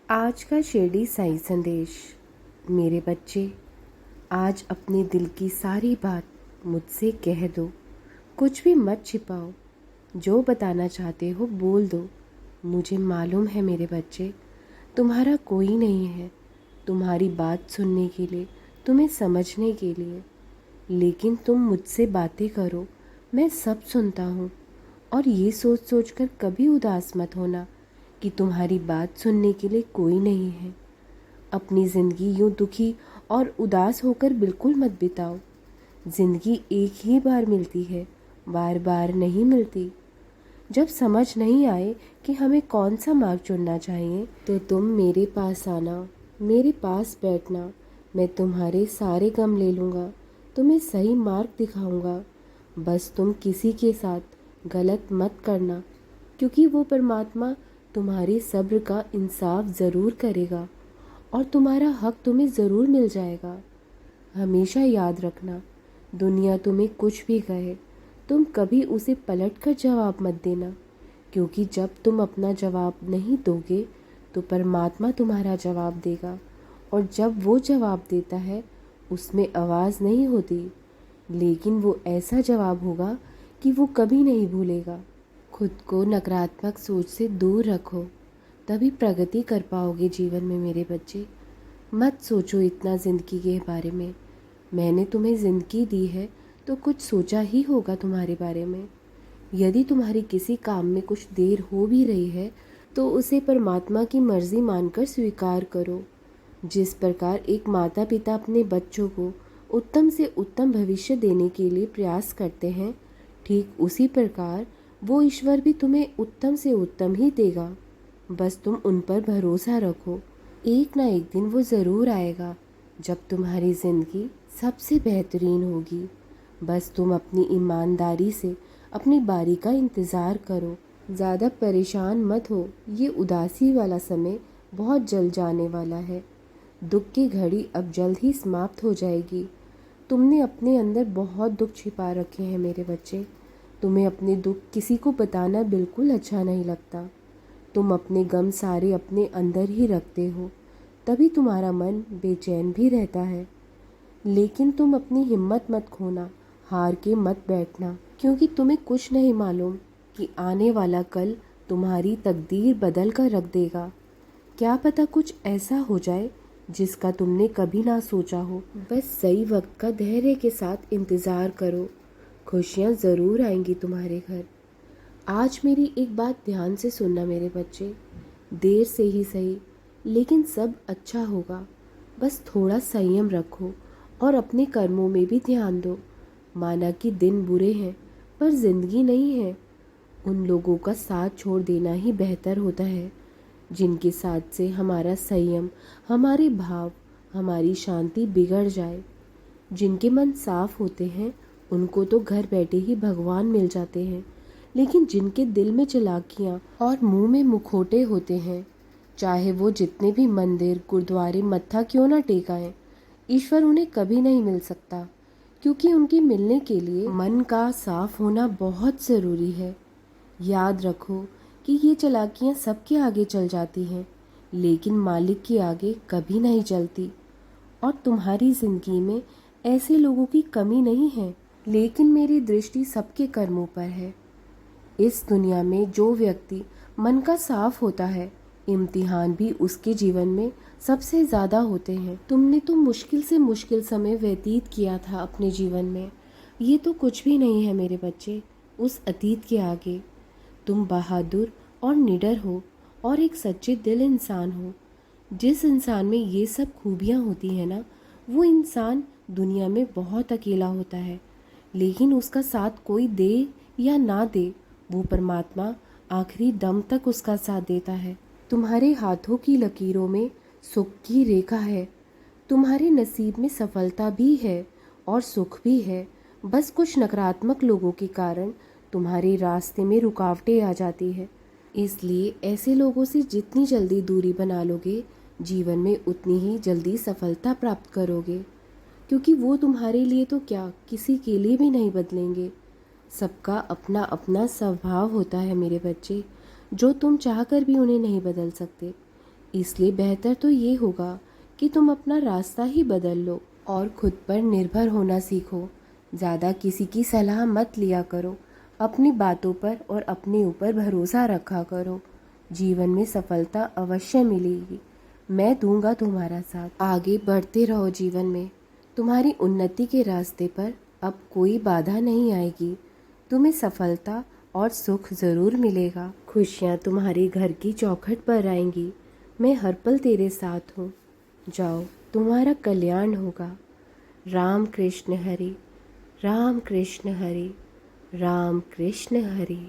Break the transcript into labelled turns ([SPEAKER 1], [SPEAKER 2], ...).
[SPEAKER 1] आज का शिरडी साई संदेश। मेरे बच्चे, आज अपने दिल की सारी बात मुझसे कह दो। कुछ भी मत छिपाओ। जो बताना चाहते हो बोल दो। मुझे मालूम है मेरे बच्चे, तुम्हारा कोई नहीं है तुम्हारी बात सुनने के लिए, तुम्हें समझने के लिए। लेकिन तुम मुझसे बातें करो, मैं सब सुनता हूँ। और ये सोच सोच कर कभी उदास मत होना कि तुम्हारी बात सुनने के लिए कोई नहीं है। अपनी ज़िंदगी यूँ दुखी और उदास होकर बिल्कुल मत बिताओ। ज़िंदगी एक ही बार मिलती है, बार बार नहीं मिलती। जब समझ नहीं आए कि हमें कौन सा मार्ग चुनना चाहिए तो तुम मेरे पास आना, मेरे पास बैठना। मैं तुम्हारे सारे गम ले लूँगा, तुम्हें सही मार्ग दिखाऊँगा। बस तुम किसी के साथ गलत मत करना, क्योंकि वो परमात्मा तुम्हारे सब्र का इंसाफ ज़रूर करेगा और तुम्हारा हक तुम्हें ज़रूर मिल जाएगा। हमेशा याद रखना, दुनिया तुम्हें कुछ भी कहे, तुम कभी उसे पलट कर जवाब मत देना, क्योंकि जब तुम अपना जवाब नहीं दोगे तो परमात्मा तुम्हारा जवाब देगा। और जब वो जवाब देता है उसमें आवाज़ नहीं होती, लेकिन वो ऐसा जवाब होगा कि वो कभी नहीं भूलेगा। खुद को नकारात्मक सोच से दूर रखो, तभी प्रगति कर पाओगे जीवन में मेरे बच्चे। मत सोचो इतना ज़िंदगी के बारे में। मैंने तुम्हें ज़िंदगी दी है तो कुछ सोचा ही होगा तुम्हारे बारे में। यदि तुम्हारी किसी काम में कुछ देर हो भी रही है तो उसे परमात्मा की मर्ज़ी मानकर स्वीकार करो। जिस प्रकार एक माता पिता अपने बच्चों को उत्तम से उत्तम भविष्य देने के लिए प्रयास करते हैं, ठीक उसी प्रकार वो ईश्वर भी तुम्हें उत्तम से उत्तम ही देगा। बस तुम उन पर भरोसा रखो। एक ना एक दिन वो ज़रूर आएगा जब तुम्हारी ज़िंदगी सबसे बेहतरीन होगी। बस तुम अपनी ईमानदारी से अपनी बारी का इंतज़ार करो। ज़्यादा परेशान मत हो, ये उदासी वाला समय बहुत जल्द जाने वाला है। दुख की घड़ी अब जल्द ही समाप्त हो जाएगी। तुमने अपने अंदर बहुत दुख छिपा रखे हैं मेरे बच्चे। तुम्हें अपने दुख किसी को बताना बिल्कुल अच्छा नहीं लगता। तुम अपने गम सारे अपने अंदर ही रखते हो, तभी तुम्हारा मन बेचैन भी रहता है। लेकिन तुम अपनी हिम्मत मत खोना, हार के मत बैठना, क्योंकि तुम्हें कुछ नहीं मालूम कि आने वाला कल तुम्हारी तकदीर बदल कर रख देगा। क्या पता कुछ ऐसा हो जाए जिसका तुमने कभी ना सोचा हो। बस सही वक्त का धैर्य के साथ इंतज़ार करो, खुशियाँ ज़रूर आएंगी तुम्हारे घर। आज मेरी एक बात ध्यान से सुनना मेरे बच्चे, देर से ही सही लेकिन सब अच्छा होगा। बस थोड़ा संयम रखो और अपने कर्मों में भी ध्यान दो। माना कि दिन बुरे हैं पर ज़िंदगी नहीं है। उन लोगों का साथ छोड़ देना ही बेहतर होता है जिनके साथ से हमारा संयम, हमारे भाव, हमारी शांति बिगड़ जाए। जिनके मन साफ होते हैं उनको तो घर बैठे ही भगवान मिल जाते हैं, लेकिन जिनके दिल में चालाकियाँ और मुंह में मुखौटे होते हैं, चाहे वो जितने भी मंदिर गुरुद्वारे मत्था क्यों ना टेकाएं, ईश्वर उन्हें कभी नहीं मिल सकता। क्योंकि उनके मिलने के लिए मन का साफ होना बहुत ज़रूरी है। याद रखो कि ये चालाकियाँ सबके आगे चल जाती हैं, लेकिन मालिक के आगे कभी नहीं चलती। और तुम्हारी ज़िंदगी में ऐसे लोगों की कमी नहीं है, लेकिन मेरी दृष्टि सबके कर्मों पर है। इस दुनिया में जो व्यक्ति मन का साफ होता है, इम्तिहान भी उसके जीवन में सबसे ज़्यादा होते हैं। तुमने तो मुश्किल से मुश्किल समय व्यतीत किया था अपने जीवन में, ये तो कुछ भी नहीं है मेरे बच्चे उस अतीत के आगे। तुम बहादुर और निडर हो और एक सच्चे दिल इंसान हो। जिस इंसान में ये सब खूबियाँ होती हैं ना, वो इंसान दुनिया में बहुत अकेला होता है, लेकिन उसका साथ कोई दे या ना दे, वो परमात्मा आखिरी दम तक उसका साथ देता है। तुम्हारे हाथों की लकीरों में सुख की रेखा है। तुम्हारे नसीब में सफलता भी है और सुख भी है। बस कुछ नकारात्मक लोगों के कारण तुम्हारे रास्ते में रुकावटें आ जाती है। इसलिए ऐसे लोगों से जितनी जल्दी दूरी बना लोगे, जीवन में उतनी ही जल्दी सफलता प्राप्त करोगे, क्योंकि वो तुम्हारे लिए तो क्या, किसी के लिए भी नहीं बदलेंगे। सबका अपना अपना स्वभाव होता है मेरे बच्चे, जो तुम चाहकर भी उन्हें नहीं बदल सकते। इसलिए बेहतर तो ये होगा कि तुम अपना रास्ता ही बदल लो और खुद पर निर्भर होना सीखो। ज़्यादा किसी की सलाह मत लिया करो, अपनी बातों पर और अपने ऊपर भरोसा रखा करो। जीवन में सफलता अवश्य मिलेगी, मैं दूंगा तुम्हारा साथ। आगे बढ़ते रहो जीवन में, तुम्हारी उन्नति के रास्ते पर अब कोई बाधा नहीं आएगी। तुम्हें सफलता और सुख ज़रूर मिलेगा। खुशियाँ तुम्हारे घर की चौखट पर आएंगी। मैं हर पल तेरे साथ हूँ। जाओ, तुम्हारा कल्याण होगा। राम कृष्ण हरि, राम कृष्ण हरि, राम कृष्ण हरि।